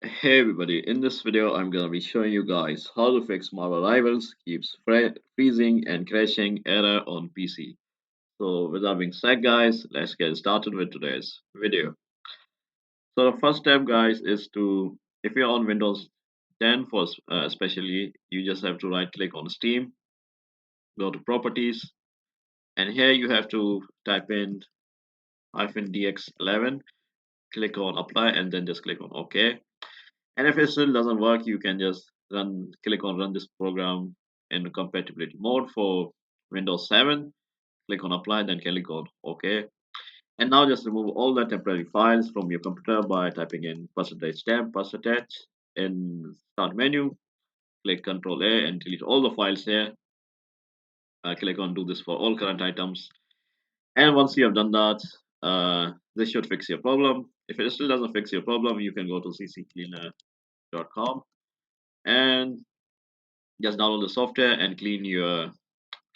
Hey everybody, in this video I'm gonna be showing you guys how to fix Marvel Rivals keeps freezing and crashing error on PC. So with that being said guys, let's get started with today's video. So the first step guys is to, if you're on Windows 10 for especially, you just have to right click on Steam, go to properties, and here you have to type in -dx11, click on apply and then just click on OK. And if it still doesn't work, you can just click on run this program in compatibility mode for Windows 7. Click on apply, then click on OK. And now just remove all the temporary files from your computer by typing in %temp percentage in start menu. Click Control A and delete all the files here. Click on do this for all current items. And once you have done that, this should fix your problem. If it still doesn't fix your problem, you can go to cccleaner.com and just download the software and clean your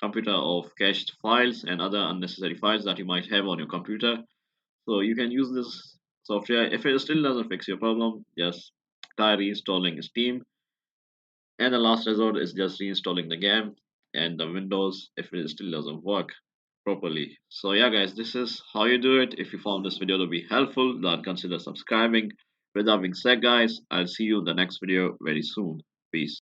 computer of cached files and other unnecessary files that you might have on your computer. So you can use this software. If it still doesn't fix your problem, just try reinstalling Steam. And the last resort is just reinstalling the game and the Windows if it still doesn't work properly. So yeah guys, this is how you do it. If you found this video to be helpful, then consider subscribing. With that being said guys, I'll see you in the next video very soon. Peace.